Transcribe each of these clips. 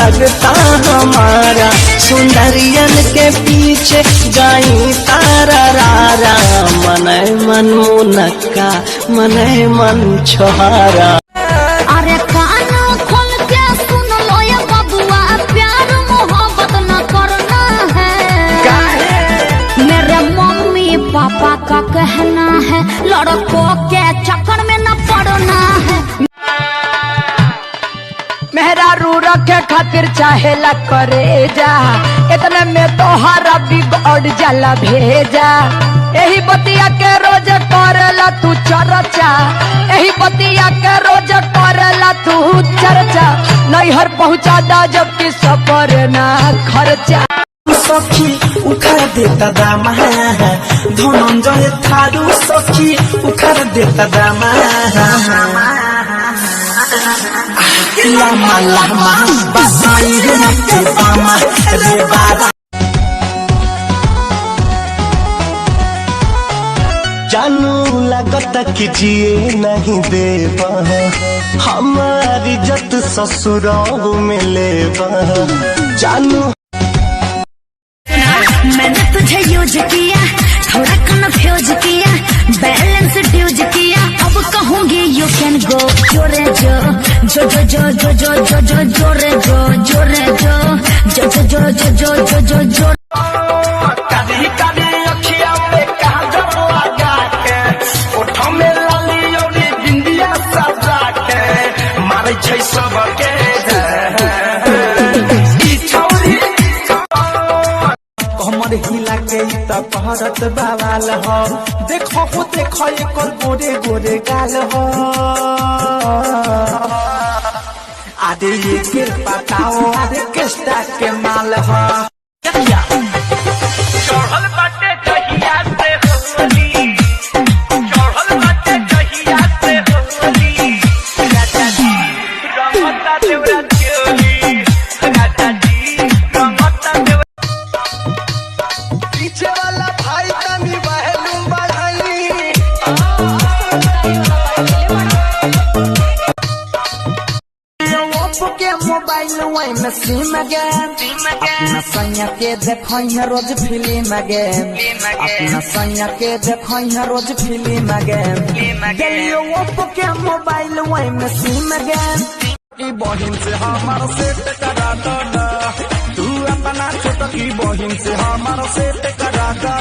लगता हमारा, सुंदरियन के पीछे गाई तारा रारा, मने मन मुनक्का मने मन छोहारा। अरे कान खोल के सुन लो ये बबुआ, प्यार मोहब्बत न करना है। मेरे मम्मी पापा का कहना है, लड़कों के चक्कर में न पड़ना है। मेहरारू रखे खातिर चाहे ला करे जा, इतने में तो हरा बिगड़ जाला भेजा। यही बतिया के रोज करेला तू चर्चा, यही बतिया के रोज करेला तू चर्चा। नैहर पहुँचा दा जबकि सफर ना खर्चा। सखी उखाड़ देता दामा, धनंजय थारू सखी उखाड़ देता दामा। लामा लामा बसाई रे बामा रे बाबा। जानू लगता कि जिए नहीं देवा, हमारी इज्जत ससुराल में लेवा। जानू मैंने तुझे यूज किया, थोड़ा कन्फ्यूज किया, बैलेंस ड्यूज किया, अब कहूँगी यू कैन गो। जोरे जो जो जो जो जो जो जो जो जोरे जो जोरे जो जो जो जो जो जो जो जो जो। कभी कभी अखियाँ में काजल लगा के, ओठों में लाली और बिंदिया सजा के, मारे छै सबके कमर हिला के कहरत बावाल हो। देखो हो देखो एकर गोरे गोरे गाल हो। आदे ये के बताओ आदे किस्ता के माल हो। चढ़ल बाटे कहिया से होली, चढ़ल बाटे कहिया से होली। राजा जी रंगता देवरा चोली, राजा जी रंगता देवरा। पीछे वाला भाई तनी बहलू बढ़ाई, ओप्पो के मोबाइल वही में सिम गेम। अपना सैया के देखो रोज फिल्म गेम, अपना सैया के देखो रोज फिल्म गेम। ओप्पो के मोबाइल वही में सिम गेम। बहिन से हमारा सेट करा दो, तू अपना छोटकी बहिन से हमारा सेट करा दो।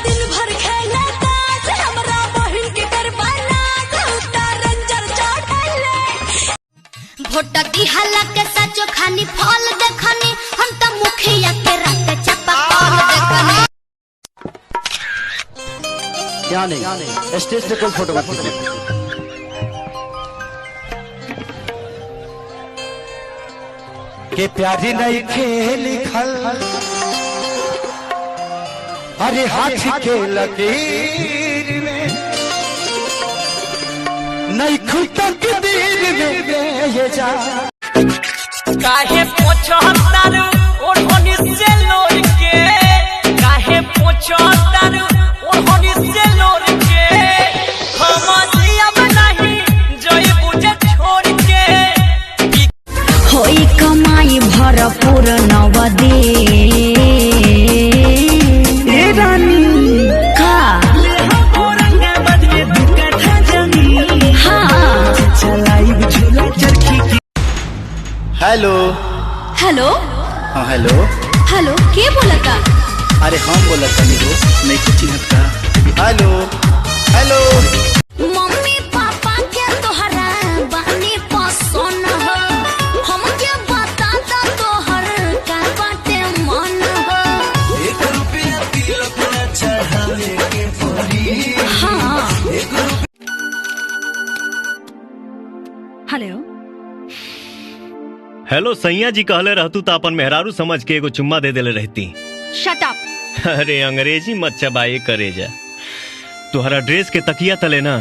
दिन भर खेला ताश, हमरा बहिन के करवाना, बहुता रंजर चढ़ले। भोटा दिहाला के सचो खानी फल देखनी, हम त मुखिया के रात चपा कॉल देखनी। क्या नहीं स्टेज पे कोई फोटो मत खींचना। के प्यारी नहीं खेल खल, अरे हाथ के लकीर में नहीं खुदा के दिल में ये जा। काहे पोछतार ओढ़नी से लोर के, काहे पोछतार ओढ़नी से लोर के, हम अब नहीं जई बुझे छोड़ के। होई कमाई भरपूर नवदे रानी का। हेलो हेलो हाँ हेलो हेलो के बोलता? अरे हम बोला तनी हो नहीं कुछ चिन्हता। हेलो हेलो मम्मी पापा के तोहरा बानी पसंद हो, हमके बता दा तोहर का बाटे मन हो। ₹1 तिलक न चढ़ावे के पड़ी। हाँ हेलो हेलो सैया जी कहले रहतू तो अपन मेहरारू समझ के एगो चुम्मा दे देले रहती। Shut up. अरे अंग्रेजी मत चबाए करे जा। तुहरा ड्रेस के तकिया तले ना